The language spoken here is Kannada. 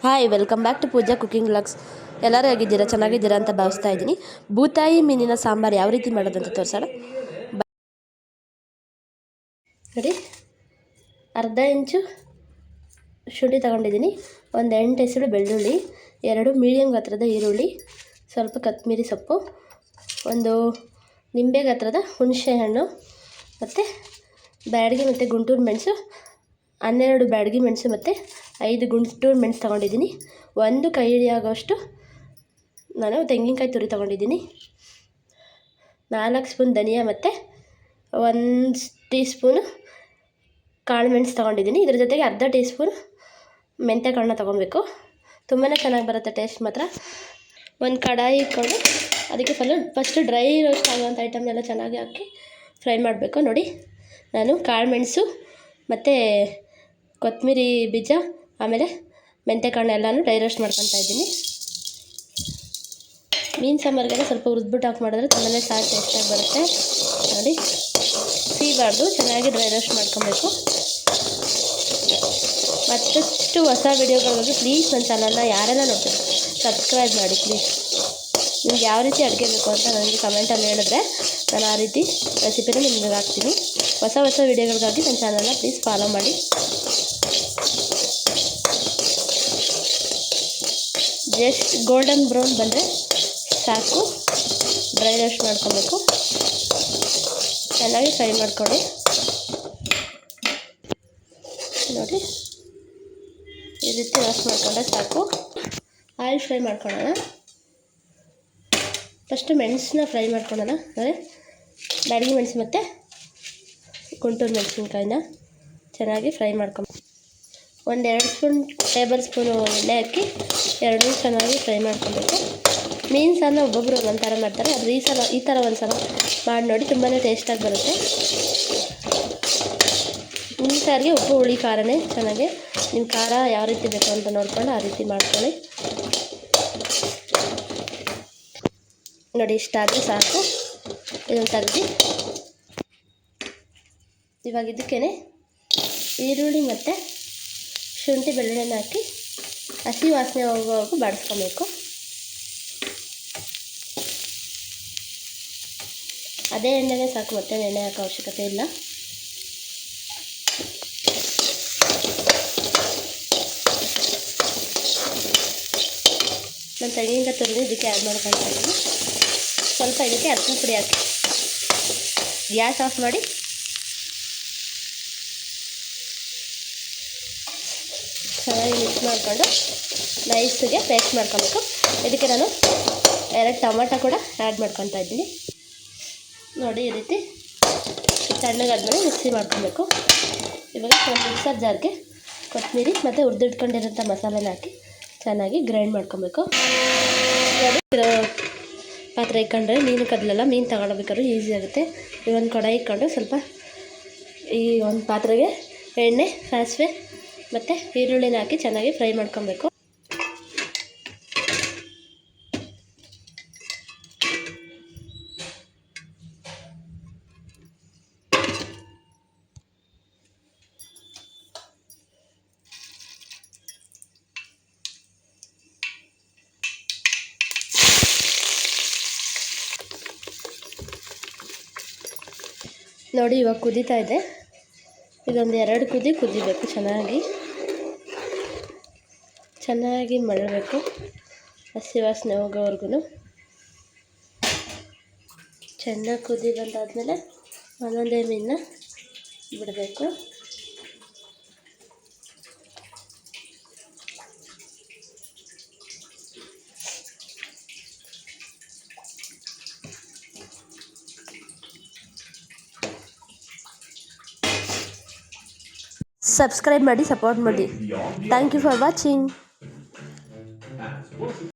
Hi welcome back to Pooja cooking vlogs. ಎಲ್ಲರೂ ಹೇಗಿದ್ದೀರಾ? ಚೆನ್ನಾಗಿದ್ದೀರಾ ಅಂತ ಭಾವಿಸ್ತಾ ಇದ್ದೀನಿ. ಬೂತಾಯಿ ಮೀನಿನ ಸಾಂಬಾರು ಯಾವ ರೀತಿ ಮಾಡೋದಂತ ತೋರಿಸೋಣ. ನೋಡಿ, ಅರ್ಧ ಇಂಚು ಶುಂಠಿ ತಗೊಂಡಿದ್ದೀನಿ, ಒಂದು 8 ಎಸಳು ಬೆಳ್ಳುಳ್ಳಿ, 2 ಮೀಡಿಯಮ್ ಗಾತ್ರದ ಈರುಳ್ಳಿ, ಸ್ವಲ್ಪ ಕೊತ್ತಂಬರಿ ಸೊಪ್ಪು, ಒಂದು ನಿಂಬೆ ಗಾತ್ರದ ಹುಣಸೆ ಹಣ್ಣು, ಮತ್ತು ಬ್ಯಾಡಗಿ ಮತ್ತು ಗುಂಟೂರು ಮೆಣಸು, 12 ಬ್ಯಾಡಗಿ ಮೆಣಸು ಮತ್ತು 5 ಗುಂಟೂರು ಮೆಣಸು ತೊಗೊಂಡಿದ್ದೀನಿ. 1 ಕೈ ಹಿಡಿಯಾಗೋಷ್ಟು ನಾನು ತೆಂಗಿನಕಾಯಿ ತುರಿ ತೊಗೊಂಡಿದ್ದೀನಿ. 4 ಸ್ಪೂನ್ ಧನಿಯಾ ಮತ್ತು 1 ಟೀ ಸ್ಪೂನು ಕಾಳು ಮೆಣಸು ತೊಗೊಂಡಿದ್ದೀನಿ. ಇದ್ರ ಜೊತೆಗೆ ಅರ್ಧ ಟೀ ಸ್ಪೂನ್ ಮೆಂತ್ಯ ಕಾಳನ್ನ ತೊಗೊಬೇಕು. ತುಂಬಾ ಚೆನ್ನಾಗಿ ಬರುತ್ತೆ ಟೇಸ್ಟ್ ಮಾತ್ರ. ಒಂದು ಕಡಾಯಿ ಇಟ್ಕೊಂಡು ಅದಕ್ಕೆ ಫಸ್ಟು ಡ್ರೈ ರೋಸ್ಟ್ ಆಗುವಂಥ ಐಟಮ್ನೆಲ್ಲ ಚೆನ್ನಾಗಿ ಹಾಕಿ ಫ್ರೈ ಮಾಡಬೇಕು. ನೋಡಿ, ನಾನು ಕಾಳು ಮೆಣಸು ಮತ್ತು ಕೊತ್ತಂಬರಿ ಬೀಜ ಆಮೇಲೆ ಮೆಂತ್ಯ ಕಾಳನ್ನ ಎಲ್ಲನೂ ಡ್ರೈ ರೋಸ್ಟ್ ಮಾಡ್ಕೊತಾ ಇದ್ದೀನಿ. ಮೀನು ಸಾಂಬಾರಿಗೆಲ್ಲ ಸ್ವಲ್ಪ ಹುರಿದ್ಬಿಟ್ಟು ಹಾಕಿ ಮಾಡಿದ್ರೆ ತುಂಬಾ ಸಾರು ಟೇಸ್ಟಾಗಿ ಬರುತ್ತೆ. ನೋಡಿ, ಸೀಬಾರ್ದು ಚೆನ್ನಾಗಿ ಡ್ರೈ ರೋಸ್ಟ್ ಮಾಡ್ಕೊಬೇಕು. ಮತ್ತಷ್ಟು ಹೊಸ ವಿಡಿಯೋಗಳಿಗೆ ಪ್ಲೀಸ್ ನನ್ನ ಚಾನಲ್ನ ಯಾರೆಲ್ಲ ನೋಡ್ತೀವಿ ಸಬ್ಸ್ಕ್ರೈಬ್ ಮಾಡಿ ಪ್ಲೀಸ್. ನಿಮ್ಗೆ ಯಾವ ರೀತಿ ಅಡುಗೆ ಬೇಕು ಅಂತ ನನಗೆ ಕಮೆಂಟಲ್ಲಿ ಹೇಳಿದ್ರೆ ನಾನು ಆ ರೀತಿ ರೆಸಿಪಿನ ನಿಮ್ಗೆ ಹಾಕ್ತೀನಿ. ಹೊಸ ವಿಡಿಯೋಗಳಿಗಾಗಿ ನನ್ನ ಚಾನಲ್ನ ಪ್ಲೀಸ್ ಫಾಲೋ ಮಾಡಿ. ಜಸ್ಟ್ ಗೋಲ್ಡನ್ ಬ್ರೌನ್ ಬಂದರೆ ಸಾಕು. ಡ್ರೈ ರೋಸ್ಟ್ ಮಾಡ್ಕೊಬೇಕು, ಚೆನ್ನಾಗಿ ಫ್ರೈ ಮಾಡ್ಕೊಳ್ಳಿ. ನೋಡಿ, ಈ ರೀತಿ ರೋಸ್ಟ್ ಮಾಡ್ಕೊಂಡ್ರೆ ಸಾಕು. ಆಯಿಲ್ ಫ್ರೈ ಮಾಡ್ಕೊಳ್ಳೋಣ. ಫಸ್ಟು ಮೆಣಸನ್ನ ಫ್ರೈ ಮಾಡ್ಕೊಳ್ಳೋಣ. ಅಂದರೆ ಬ್ಯಾಡಗಿ ಮೆಣಸು ಮತ್ತು ಗುಂಟೂರು ಮೆಣಸಿನ್ಕಾಯಿನ ಚೆನ್ನಾಗಿ ಫ್ರೈ ಮಾಡ್ಕೊಂಡು 1-2 ಟೇಬಲ್ ಸ್ಪೂನು ಎಣ್ಣೆ ಹಾಕಿ 2 ಚೆನ್ನಾಗಿ ಫ್ರೈ ಮಾಡ್ಕೊಬೇಕು. ಮೀನು ಸಾರನ್ನ ಒಬ್ಬೊಬ್ಬರು ಒಂಥರ ಮಾಡ್ತಾರೆ, ಆದರೆ ಈ ಥರ ಒಂದು ಸಲ ಮಾಡಿ ನೋಡಿ, ತುಂಬಾ ಟೇಸ್ಟಾಗಿ ಬರುತ್ತೆ. ಮೀನು ಸಾರಿಗೆ ಉಪ್ಪು ಹುಳಿ ಖಾರನೇ ಚೆನ್ನಾಗಿ. ನಿಮ್ಮ ಖಾರ ಯಾವ ರೀತಿ ಬೇಕು ಅಂತ ನೋಡ್ಕೊಂಡು ಆ ರೀತಿ ಮಾಡ್ಕೊಳ್ಳಿ. ನೋಡಿ, ಇಷ್ಟಾದರೆ ಸಾಕು. ಇದನ್ನು ತೆಗ್ದು ಇವಾಗ ಇದಕ್ಕೇ ಈರುಳ್ಳಿ ಮತ್ತು ಶುಂಠಿ ಬೆಳ್ಳುಳ್ಳಿನ ಹಾಕಿ ಹಸಿ ವಾಸನೆ ಹೋಗೋವರೆಗೂ ಬಾಡಿಸ್ಕೊಬೇಕು. ಅದೇ ಎಣ್ಣೆನೇ ಸಾಕು, ಮತ್ತೆ ಎಣ್ಣೆ ಹಾಕೋ ಅವಶ್ಯಕತೆ ಇಲ್ಲ. ನಾನು ತೆಂಗಿನಕಾಯಿ ತುರಿದು ಇದಕ್ಕೆ ಆ್ಯಡ್ ಮಾಡ್ಕೊಳ್ತಾ ಇದ್ದೀನಿ. ಸ್ವಲ್ಪ ಇದಕ್ಕೆ ಅರಿಶಿನ ಪುಡಿ ಹಾಕಿ ಗ್ಯಾಸ್ ಆಫ್ ಮಾಡಿ ಚೆನ್ನಾಗಿ ಮಿಕ್ಸ್ ಮಾಡಿಕೊಂಡು ನೈಸಿಗೆ ಪೇಸ್ಟ್ ಮಾಡ್ಕೊಬೇಕು. ಇದಕ್ಕೆ ನಾನು 2 ಟೊಮಾಟೊ ಕೂಡ ಆ್ಯಡ್ ಮಾಡ್ಕೊತಾ ಇದ್ದೀನಿ. ನೋಡಿ, ಈ ರೀತಿ ತಣ್ಣಗಾದ್ಮೇಲೆ ಮಿಕ್ಸಿ ಮಾಡ್ಕೊಬೇಕು. ಇವಾಗ ಒಂದು ಮಿಕ್ಸರ್ ಜಾರ್ಗೆ ಕೊತ್ತಂಬರಿ ಮತ್ತು ಹುರಿದಿಟ್ಕೊಂಡಿರೋಂಥ ಮಸಾಲೆನ ಹಾಕಿ ಚೆನ್ನಾಗಿ ಗ್ರೈಂಡ್ ಮಾಡ್ಕೊಬೇಕು. ಪಾತ್ರೆ ಇಟ್ಕೊಂಡ್ರೆ ಮೀನು ಕದಲೆಲ್ಲ, ಮೀನು ತಗೊಳ್ಬೇಕಾದ್ರೂ ಈಸಿ ಆಗುತ್ತೆ. ಈ ಒಂದು ಕಡಾಯಿ ಇಟ್ಕೊಂಡು ಸ್ವಲ್ಪ ಈ ಒಂದು ಪಾತ್ರೆಗೆ ಎಣ್ಣೆ, ಸಾಸಿವೆ ಮತ್ತು ಈರುಳ್ಳಿನ ಹಾಕಿ ಚೆನ್ನಾಗಿ ಫ್ರೈ ಮಾಡ್ಕೊಬೇಕು. ನೋಡಿ, ಇವಾಗ ಕುದೀತಾ ಇದೆ. ಇದೊಂದು 2 ಕುದಿ ಕುದಿಬೇಕು. ಚೆನ್ನಾಗಿ ಮಳ್ಳಬೇಕು, ಹಸಿ ವಾಸನೆ ಹೋಗೋವರೆಗೂ ಚೆನ್ನಾಗಿ ಕುದಿ ಬಂದಾದಮೇಲೆ ಒಂದೊಂದೇ ಮೀನನ್ನ ಬಿಡಬೇಕು. ಸಬ್ಸ್ಕ್ರೈಬ್ ಮಾಡಿ, ಸಪೋರ್ಟ್ ಮಾಡಿ. Thank you for watching.